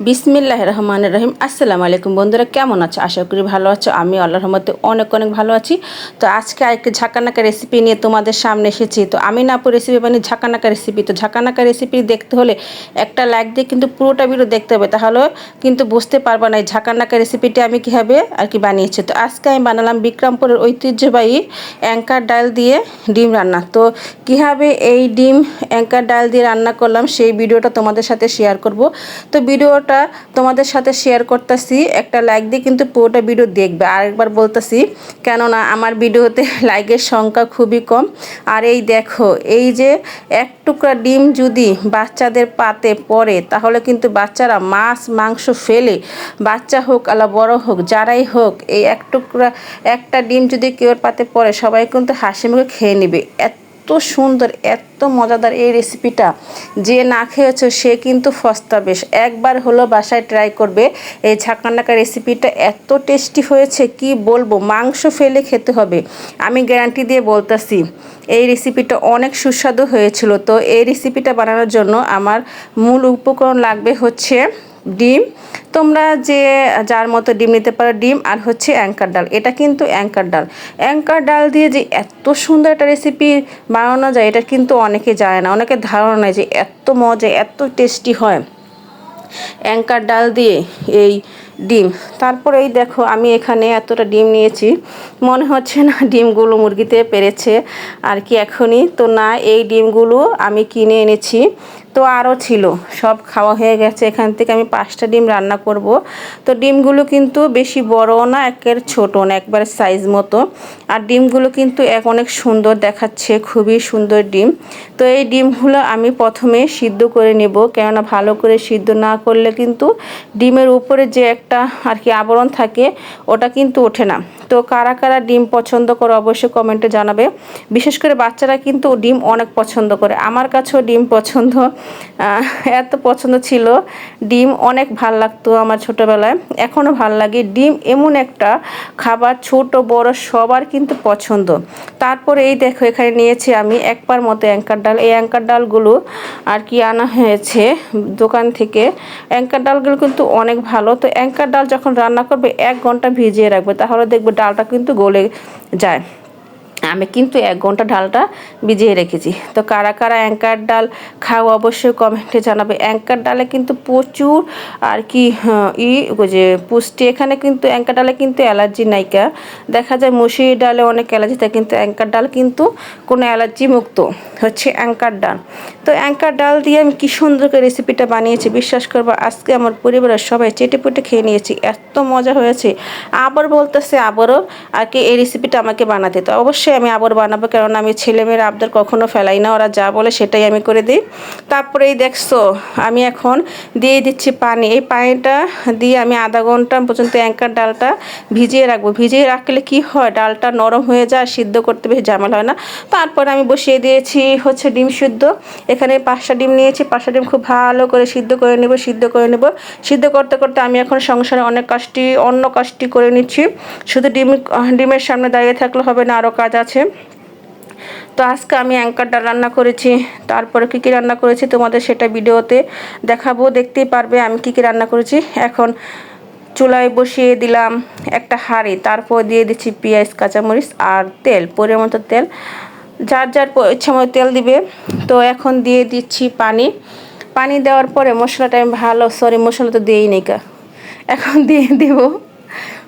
বিসমিল্লাহির রহমানির রহিম। আসসালামু আলাইকুম বন্ধুরা, কেমন আছো? আশা করি ভালো আছো। আমি আল্লাহর রহমতে অনেক অনেক ভালো আছি। তো আজকে আরেকটি ঝাঁকানাকা রেসিপি নিয়ে তোমাদের সামনে এসেছি। তো আমি না আপু রেসিপি বানিয়ে ঝাঁকানাকা রেসিপি। তো ঝাঁকানাকা রেসিপি দেখতে হলে একটা লাইক দিয়ে কিন্তু পুরোটা ভিডিও দেখতে হবে, তাহলে কিন্তু বুঝতে পারবা না এই ঝাঁকানাকা রেসিপিটি আমি কীভাবে আর কি বানিয়েছি। তো আজকে আমি বানালাম বিক্রমপুরের ঐতিহ্যবাহী অ্যাঙ্কার ডাল দিয়ে ডিম রান্না। তো কীভাবে এই ডিম অ্যাঙ্কার ডাল দিয়ে রান্না করলাম সেই ভিডিওটা তোমাদের সাথে শেয়ার করব। তো ভিডিওটা তোমাদের সাথে শেয়ার করতেছি, একটা লাইক দিয়ে কিন্তু পুরোটা ভিডিও দেখবে। আরেকবার বলতেছি, কেননা আমার ভিডিওতে লাইকের সংখ্যা খুবই কম। আর এই দেখো, এই যে এক টুকরা ডিম যদি বাচ্চাদের পাতে পড়ে তাহলে কিন্তু বাচ্চারা মাছ মাংস ফেলে, বাচ্চা হোক আলা বড় হোক যারাই হোক, এই এক টুকরা একটা ডিম যদি কেউ পাতে পড়ে সবাই কিন্তু হাসি মুখে খেয়ে নেবে। এত সুন্দর এত মজাদার এই রেসিপিটা, যে না খেয়েছো সে কিন্তু ফস্তাবে। একবার হলো বাসায় ট্রাই করবে। এই ঝাঁকানাকা রেসিপিটা এত টেস্টি হয়েছে কি বলবো, মাংস ফেলে খেতে হবে, আমি গ্যারান্টি দিয়ে বলতেছি। এই রেসিপিটা অনেক সুস্বাদু হয়েছিল। তো এই রেসিপিটা বানানোর জন্য আমার মূল উপকরণ লাগবে হচ্ছে ডিম। তোমরা যে যার মতো ডিম নিতে পারো, ডিম আর হচ্ছে অ্যাঙ্কার ডাল। এটা কিন্তু অ্যাঙ্কার ডাল। অ্যাঙ্কার ডাল দিয়ে যে এত সুন্দর একটা রেসিপি বানানো যায় এটা কিন্তু অনেকে জানে না, অনেকের ধারণা নেই যে এত মজা এত টেস্টি হয় অ্যাঙ্কার ডাল দিয়ে এই ডিম। তারপরে এই দেখো, আমি এখানে এতটা ডিম নিয়েছি, মনে হচ্ছে না ডিমগুলো মুরগিতে পেরেছে আর কি এখনই তো না। এই ডিমগুলো আমি কিনে এনেছি, তো আরও ছিল, সব খাওয়া হয়ে গেছে। এখান থেকে আমি 5টা ডিম রান্না করব। তো ডিমগুলো কিন্তু বেশি বড়ও না, একের ছোটো না, একবার সাইজ মতো। আর ডিমগুলো কিন্তু অনেক সুন্দর দেখাচ্ছে, খুবই সুন্দর ডিম। তো এই ডিমগুলো আমি প্রথমে সিদ্ধ করে নেব, কেননা ভালো করে সিদ্ধ না করলে কিন্তু ডিমের উপরে যে একটা আর কি আবরণ থাকে ওটা কিন্তু ওঠে না। তো কারা কারা ডিম পছন্দ করে অবশ্যই কমেন্টে জানাবে। বিশেষ করে বাচ্চারা কিন্তু ডিম অনেক পছন্দ করে, আমার কাছেও ডিম পছন্দ, এত পছন্দ ছিল। ডিম অনেক ভাল লাগতো আমার ছোটোবেলায়, এখনও ভাল লাগে। ডিম এমন একটা খাবার, ছোট বড় সবার কিন্তু পছন্দ। তারপরে এই দেখো, এখানে নিয়েছি আমি এক পার মতো অ্যাঙ্কার ডাল। এই অ্যাঙ্কার ডালগুলো আর কি আনা হয়েছে দোকান থেকে। অ্যাঙ্কার ডালগুলো কিন্তু অনেক ভালো। তো অ্যাঙ্কার ডাল যখন রান্না করবে 1 ঘন্টা ভিজিয়ে রাখবে, তাহলে দেখবে ডালটা কিন্তু গলে যায়। আমি কিন্তু 1 ঘন্টা ডালটা ভিজিয়ে রেখেছি। তো কারা কারা অ্যাঙ্কার ডাল খাও অবশ্যই কমেন্টে জানাবে। অ্যাঙ্কার ডালে কিন্তু প্রচুর আর কি যে পুষ্টি। এখানে কিন্তু অ্যাঙ্কার ডালে কিন্তু অ্যালার্জি নাইকা। দেখা যায় মসুরি ডালে অনেক অ্যালার্জি থাকে, কিন্তু অ্যাঙ্কার ডাল কিন্তু কোনো অ্যালার্জি মুক্ত হচ্ছে অ্যাঙ্কার ডাল। তো অ্যাঙ্কার ডাল দিয়ে আমি কী সুন্দর করে রেসিপিটা বানিয়েছি, বিশ্বাস করবো আজকে আমার পরিবারের সবাই চেটেপুটে খেয়ে নিয়েছি, এত মজা হয়েছে। আবার বলতেছে আবারও আর কি এই রেসিপিটা আমাকে বানাতে। তো অবশ্যই আমি আবার বানাবো, কারণ আমি ছেলেমেয়ের আবদার কখনো ফেলাই না, ওরা যা বলে সেটাই আমি করে দিই। তারপরে এই দেখছো, আমি এখন দিয়ে দিচ্ছি পানি। এই পানিটা দিয়ে আমি আধা ঘন্টা পর্যন্ত অ্যাঙ্কার ডালটা ভিজিয়ে রাখবো। ভিজিয়ে রাখলে কি হয়, ডালটা নরম হয়ে যায়, সিদ্ধ করতে বেশি ঝামেলা হয় না। তারপর আমি বসিয়ে দিয়েছি হচ্ছে ডিম সিদ্ধ। এখানে 5টা ডিম নিয়েছি, 5টা ডিম খুব ভালো করে সিদ্ধ করে নেব। সিদ্ধ করতে করতে আমি এখন সংসারে অন্য কাজটি করে নিচ্ছি। শুধু ডিমের সামনে দাঁড়িয়ে থাকলে হবে না, আরও কাজ আছে। তো আজকে আমি অ্যাঙ্কার ডাল রান্না করেছি। তারপরে কী কী রান্না করেছি তোমাদের সেটা ভিডিওতে দেখাবো, দেখতেই পারবে আমি কী কী রান্না করেছি। এখন চুলায় বসিয়ে দিলাম একটা হাঁড়ি, তারপর দিয়ে দিচ্ছি পেঁয়াজ কাঁচামরিচ আর তেল, পরিমাণ মতো তেল, যার যার ইচ্ছা মতো তেল দিবে। তো এখন দিয়ে দিচ্ছি পানি দেওয়ার পরে মশলাটা আমি মশলা তো দিয়েই নেই, এখন দিয়ে দেবো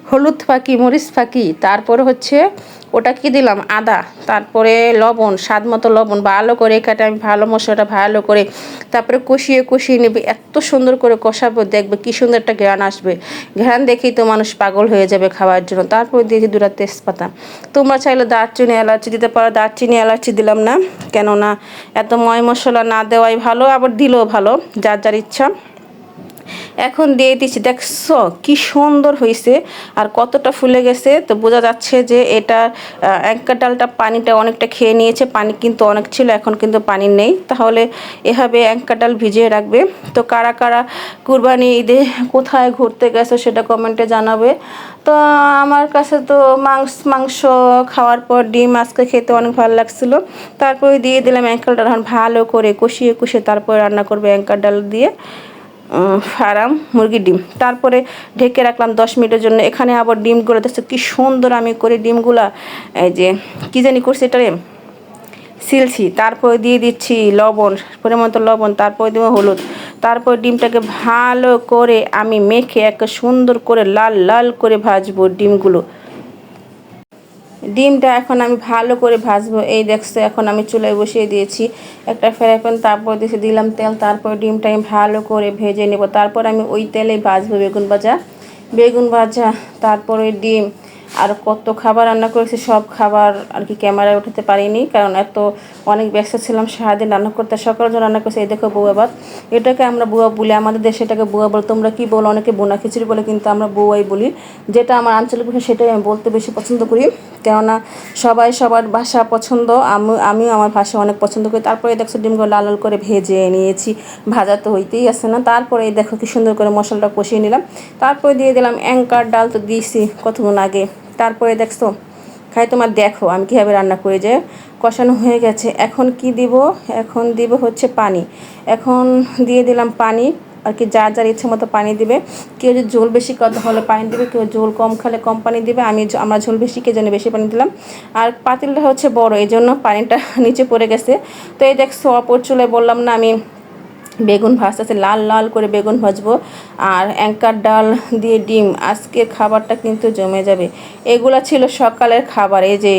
হলুদ ফাঁকি মরিচ ফাঁকি, তারপরে হচ্ছে ওটা কি দিলাম আদা, তারপরে লবণ, স্বাদ মতো লবণ, ভালো করে এখানে আমি মশলাটা ভালো করে তারপরে কষিয়ে নেবে। এত সুন্দর করে কষাবো, দেখবে কি সুন্দর একটা ঘ্রাণ আসবে। ঘ্রাণ দেখেই তো মানুষ পাগল হয়ে যাবে খাওয়ার জন্য। তারপরে দিয়েছি 2টা তেজপাতা। তোমরা চাইলে দারচিনি এলাচি দিতে পারো, দারচিনি এলাচি দিলাম না, কেননা এত ময় মশলা না দেওয়াই ভালো, আবার দিলেও ভালো, যার যার ইচ্ছা। এখন দিয়ে দিচ্ছি, দেখছো কি সুন্দর হয়েছে আর কতটা ফুলে গেছে। তো বোঝা যাচ্ছে যে এটা অ্যাঙ্কার ডালটা পানিটা অনেকটা খেয়ে নিয়েছে, পানি কিন্তু অনেক ছিল, এখন কিন্তু পানি নেই। তাহলে এভাবে অ্যাঙ্কার ডাল ভিজিয়ে রাখবে। তো কারা কারা কুরবানি ঈদে কোথায় ঘুরতে গেছো সেটা কমেন্টে জানাবে। তো আমার কাছে তো মাংস খাওয়ার পর ডিম আজকে খেতে অনেক ভালো লাগছিলো। তারপরে দিয়ে দিলাম অ্যাঙ্কার ডাল, ভালো করে কষিয়ে তারপরে রান্না করবে অ্যাঙ্কার ডাল দিয়ে। ফার্ম মুরগির ডিম। তারপরে ঢেকে রাখলাম 10 মিনিটের জন্য। এখানে আবার ডিমগুলো দেখছো কি সুন্দর আমি করে ডিমগুলা এই যে কী জানি করছি এটারে সিলছি। তারপরে দিয়ে দিচ্ছি লবণ, পরিমাণ মতো লবণ, তারপরে দেবো হলুদ। তারপর ডিমটাকে ভালো করে আমি মেখে একটা সুন্দর করে লাল লাল করে ভাজবো ডিমগুলো। ডিমটা এখন আমি ভালো করে ভাজবো। এই দেখছো এখন আমি চুলায় বসিয়ে দিয়েছি একটা ফ্রাই প্যান, তারপর দিলাম তেল, তারপর ডিমটা আমি ভালো করে ভেজে নেব। তারপর আমি ওই তেলেই ভাজবো বেগুন ভাজা, তারপরে ডিম। আর কত খাবার রান্না করেছি, সব খাবার আর কি ক্যামেরায় উঠাতে পারিনি, কারণ অনেক ব্যস্ত ছিলাম সারাদিন রান্না করতে। সকালের জন্য রান্না করছি এই দেখো বউয়া ভাত। এটাকে আমরা বুয়া বলি, আমাদের দেশে এটাকে বুয়া বলে। তোমরা কি বলো? অনেকে বোনা খিচুড়ি বলে, কিন্তু আমরা বউয়াই বলি। যেটা আমার আঞ্চলিক ভাষা সেটাই আমি বলতে বেশি পছন্দ করি, কেননা সবাই সবার ভাষা পছন্দ, আমিও আমার ভাষা অনেক পছন্দ করি। তারপরে দেখছো ডিমগুলো লাল লাল করে ভেজে নিয়েছি, ভাজা তো হইতেই আসে না। তারপরে দেখো কি সুন্দর করে মশলাটা কষিয়ে নিলাম। তারপরে দিয়ে দিলাম অ্যাঙ্কার ডাল, তো দিয়েছি কতক্ষণ আগে। তারপরে দেখছো তোমার দেখো আমি কীভাবে রান্না করে যে কষানো হয়ে গেছে। এখন কি দিব? এখন দিব হচ্ছে পানি। এখন দিয়ে দিলাম পানি, আর কি যার যার ইচ্ছে মতো পানি দিবে। কেউ যদি ঝোল বেশি কথা হলে পানি দিবে, কেউ ঝোল কম খেলে কম পানি দিবে। আমরা ঝোল বেশি কে জন্য বেশি পানি দিলাম। আর পাতিলটা হচ্ছে বড়, এই জন্য পানিটা নিচে পড়ে গেছে। তো এই দেখছো অপর চুলায় বললাম না আমি বেগুন ভাজতেছে, লাল লাল করে বেগুন ভাজবো। আর অ্যাঙ্কার ডাল দিয়ে ডিম, আজকের খাবারটা কিন্তু জমে যাবে। এগুলা ছিল সকালের খাবার। এই যে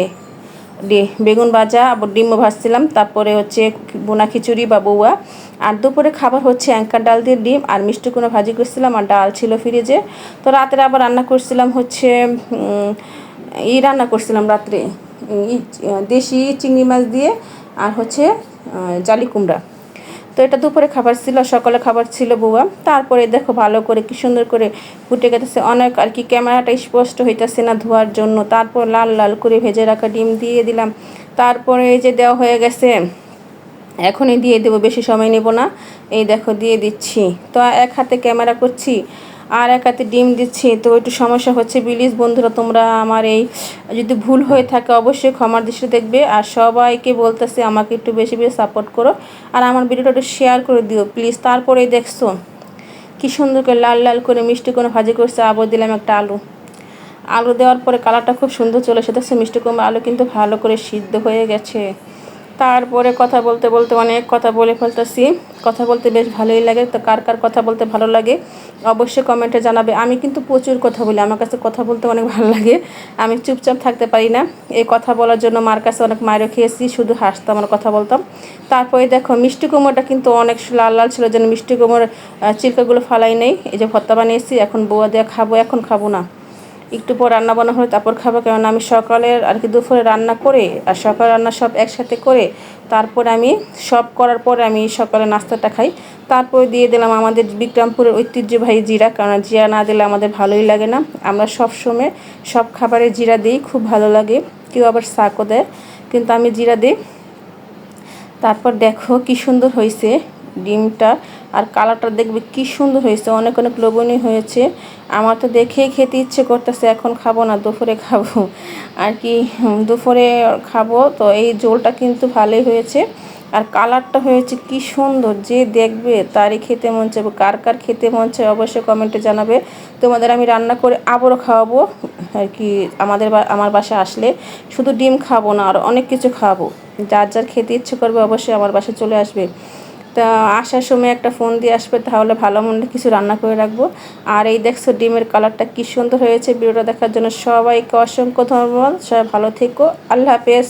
বেগুন ভাজা, আবার ডিমও ভাজছিলাম, তারপরে হচ্ছে বোনা খিচুড়ি বা বউয়া। আর দুপুরে খাবার হচ্ছে অ্যাঙ্কার ডাল দিয়ে ডিম আর মিষ্টি কুমড়া ভাজি করছিলাম, আর ডাল ছিল ফ্রিজে। তো রাতের আবার রান্না করছিলাম হচ্ছে রান্না করছিলাম রাত্রে দেশি চিংড়ি মাছ দিয়ে, আর হচ্ছে জালি কুমড়া। তো এটা দুপুরে খাবার ছিল, সকালে খাবার ছিল বউয়া। তারপরে দেখো ভালো করে কি সুন্দর করে ফুটে গেছে, অনেক আর কি ক্যামেরাটা স্পষ্ট হইতেছে না ধোয়ার জন্য। তারপর লাল লাল করে ভেজে রাখা ডিম দিয়ে দিলাম। তারপরে এই যে দেওয়া হয়ে গেছে, এখনই দিয়ে দেবো, বেশি সময় নেব না। এই দেখো দিয়ে দিচ্ছি। তো এক হাতে ক্যামেরা করছি আর এক হাতে ডিম দিচ্ছি, তো একটু সমস্যা হচ্ছে। প্লিজ বন্ধুরা, তোমরা আমার এই যদি ভুল হয়ে থাকে অবশ্যই ক্ষমার দৃষ্টি দেখবে। আর সবাইকে বলতেছে আমাকে একটু বেশি বেশি সাপোর্ট করো, আর আমার ভিডিওটা একটু শেয়ার করে দিও প্লিজ। তারপরেই দেখছো কি সুন্দর করে লাল লাল করে মিষ্টি কোনো ভাজি করছে। আবার দিলাম একটা আলু দেওয়ার পরে কালারটা খুব সুন্দর চলে এসেছে। মিষ্টি কুমড়া আলু কিন্তু ভালো করে সিদ্ধ হয়ে গেছে। তারপরে কথা বলতে বলতে অনেক কথা বলে ফেলতেছি। কথা বলতে বেশ ভালোই লাগে। তো কার কার কথা বলতে ভালো লাগে অবশ্যই কমেন্টে জানাবে। আমি কিন্তু প্রচুর কথা বলি, আমার কাছে কথা বলতে অনেক ভালো লাগে। আমি চুপচাপ থাকতে পারি না। এই কথা বলার জন্য মার কাছে অনেক মায়েরও খেয়েছি, শুধু হাসতাম আর কথা বলতাম। তারপরে দেখো মিষ্টি কুমড়োটা কিন্তু অনেক লাল লাল ছিল, যেন মিষ্টি কুমড়োর চিলকাগুলো ফালাই নেই। এই যে ভর্তা বানিয়েছি, এখন বউয়া দিয়ে খাবো। এখন খাবো না, একটু পর রান্না বান্না হলে তারপর খাবো, কেননা আমি সকালের আর কি দুপুরে রান্না করে আর সকালে রান্না সব একসাথে করে তারপর আমি সব করার পরে আমি সকালে নাস্তাটা খাই। তারপরে দিয়ে দিলাম আমাদের বিক্রমপুরের ঐতিহ্যবাহী জিরা, কারণ জিরা না দিলে আমাদের ভালোই লাগে না। আমরা সব সময় সব খাবারে জিরা দিই, খুব ভালো লাগে। কেউ আবার শাকও দেয়, কিন্তু আমি জিরা দিই। তারপর দেখো কি সুন্দর হয়েছে ডিমটা, আর কালারটা দেখবে কি সুন্দর হয়েছে, অনেক অনেক লোভনীয় হয়েছে। আমার তো দেখেই খেতে ইচ্ছে করতেছে। এখন খাবো না, দুপুরে খাবো আর কি, দুপুরে খাবো। তো এই ঝোলটা কিন্তু ভালোই হয়েছে, আর কালারটা হয়েছে কি সুন্দর, যে দেখবে তারই খেতে মন চাইবে। কার কার খেতে মন চায় অবশ্যই কমেন্টে জানাবে। তোমাদের আমি রান্না করে আবারও খাওয়াবো আর কি, আমার বাসায় আসলে শুধু ডিম খাবো না, আর অনেক কিছু খাবো। যার যার খেতে ইচ্ছে করবে অবশ্যই আমার বাসায় চলে আসবে। তা আসার সময় একটা ফোন দিয়ে আসবে, তাহলে ভালো মন্দ কিছু রান্না করে রাখবো। আর এই দেখছো ডিমের কালারটা কি সুন্দর হয়েছে। ভিডিওটা দেখার জন্য সবাইকে অসংখ্য ধন্যবাদ। সবাই ভালো থেকো, আল্লাহ হাফেজ।